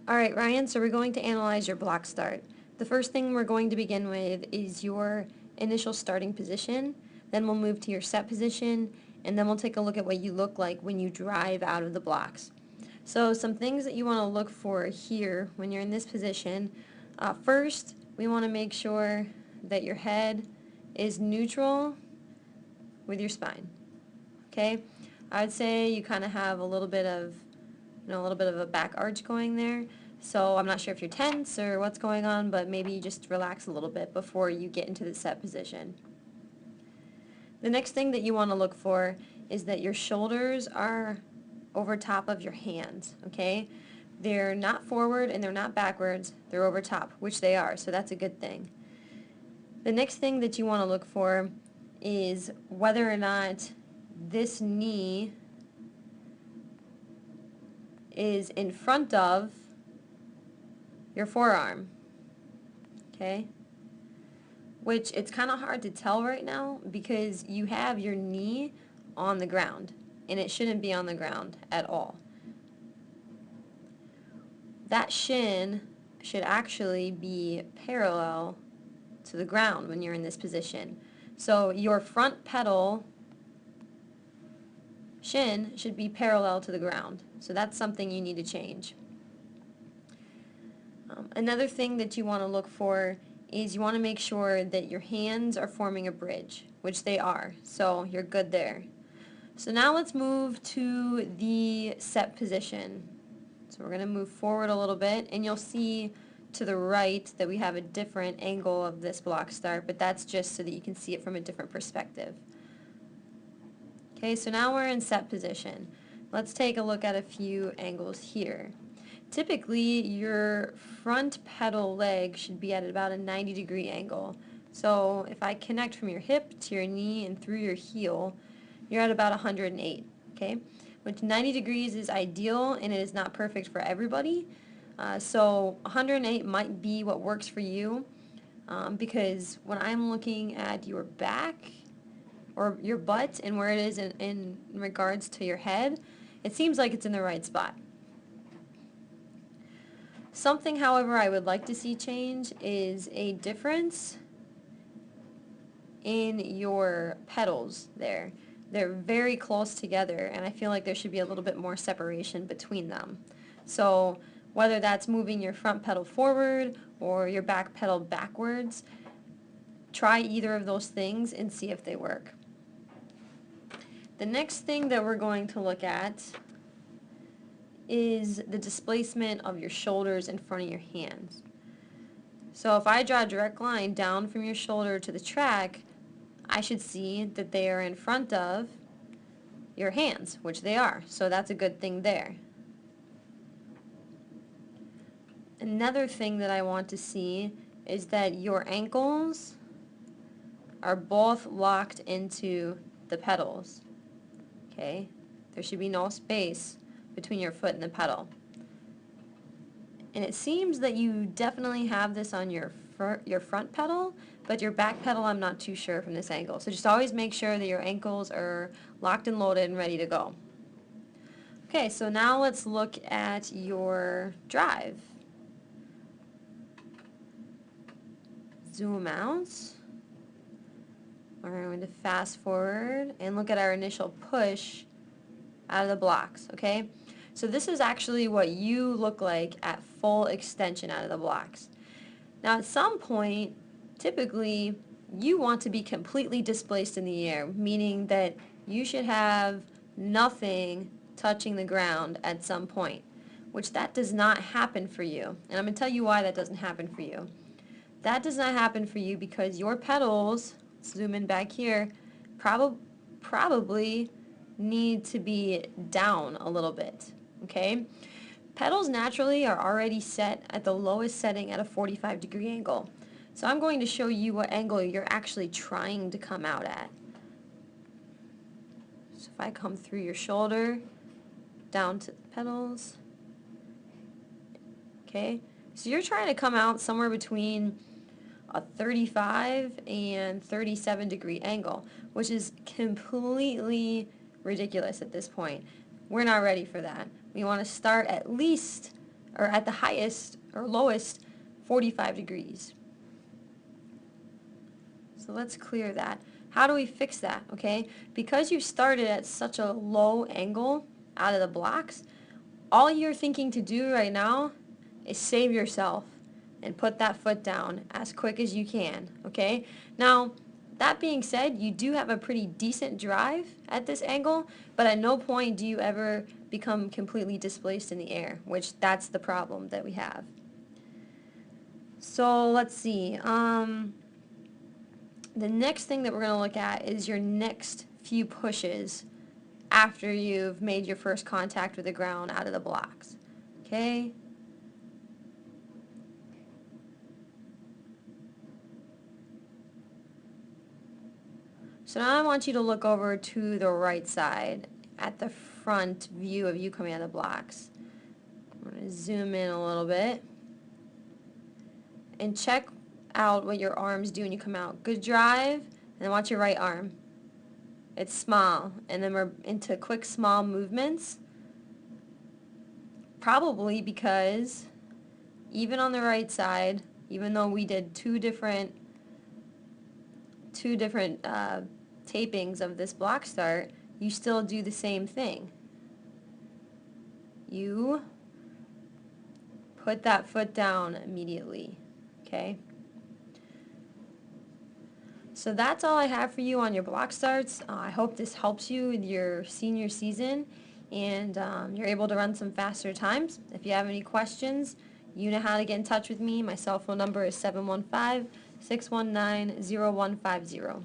Alright, Ryan, so we're going to analyze your block start. The first thing we're going to begin with is your initial starting position, then we'll move to your set position, and then we'll take a look at what you look like when you drive out of the blocks. So some things that you want to look for here when you're in this position. First, we want to make sure that your head is neutral with your spine. Okay? I would say you kind of have a little bit of a back arch going there. So I'm not sure if you're tense or what's going on, but maybe you just relax a little bit before you get into the set position. The next thing that you want to look for is that your shoulders are over top of your hands, okay? They're not forward and they're not backwards, they're over top, which they are, so that's a good thing. The next thing that you want to look for is whether or not this knee is in front of your forearm, okay? Which it's kind of hard to tell right now because you have your knee on the ground and it shouldn't be on the ground at all. That shin should actually be parallel to the ground when you're in this position. So your front pedal shin should be parallel to the ground. So that's something you need to change. Another thing that you want to look for is you want to make sure that your hands are forming a bridge, which they are. So you're good there. So now let's move to the set position. So we're going to move forward a little bit, and you'll see to the right that we have a different angle of this block start, but that's just so that you can see it from a different perspective. Okay, so now we're in set position. Let's take a look at a few angles here. Typically, your front pedal leg should be at about a 90-degree angle. So if I connect from your hip to your knee and through your heel, you're at about 108, okay? Which 90 degrees is ideal, and it is not perfect for everybody. So 108 might be what works for you, because when I'm looking at your back or your butt and where it is in regards to your head, it seems like it's in the right spot. Something, however, I would like to see change is a difference in your pedals there. They're very close together, and I feel like there should be a little bit more separation between them. So whether that's moving your front pedal forward or your back pedal backwards, try either of those things and see if they work. The next thing that we're going to look at is the displacement of your shoulders in front of your hands. So if I draw a direct line down from your shoulder to the track, I should see that they are in front of your hands, which they are. So that's a good thing there. Another thing that I want to see is that your ankles are both locked into the pedals. Okay? There should be no space between your foot and the pedal. And it seems that you definitely have this on your front pedal, but your back pedal I'm not too sure from this angle. So just always make sure that your ankles are locked and loaded and ready to go. Okay, so now let's look at your drive. Zoom out. We're going to fast forward and look at our initial push out of the blocks, okay? So this is actually what you look like at full extension out of the blocks. Now at some point, typically, you want to be completely displaced in the air, meaning that you should have nothing touching the ground at some point, which that does not happen for you. And I'm going to tell you why that doesn't happen for you. That does not happen for you because your pedals, let's zoom in back here, probably need to be down a little bit, okay? Pedals naturally are already set at the lowest setting at a 45-degree angle. So I'm going to show you what angle you're actually trying to come out at. So if I come through your shoulder, down to the pedals, okay? So you're trying to come out somewhere between a 35 and 37-degree angle, which is completely ridiculous at this point. We're not ready for that. We want to start at least or at the highest or lowest 45 degrees. So let's clear that. How do we fix that? Okay, because you started at such a low angle out of the blocks, all you're thinking to do right now is save yourself and put that foot down as quick as you can. Okay, now that being said, you do have a pretty decent drive at this angle, but at no point do you ever become completely displaced in the air, which that's the problem that we have. So let's see. The next thing that we're going to look at is your next few pushes after you've made your first contact with the ground out of the blocks. Okay? So now I want you to look over to the right side at the front view of you coming out of the blocks. I'm going to zoom in a little bit and check out what your arms do when you come out. Good drive, and then watch your right arm. It's small, and then we're into quick small movements, probably because even on the right side, even though we did two different tapings of this block start, you still do the same thing. You put that foot down immediately. Okay? So that's all I have for you on your block starts. I hope this helps you with your senior season and you're able to run some faster times. If you have any questions, you know how to get in touch with me. My cell phone number is 715-619-0150.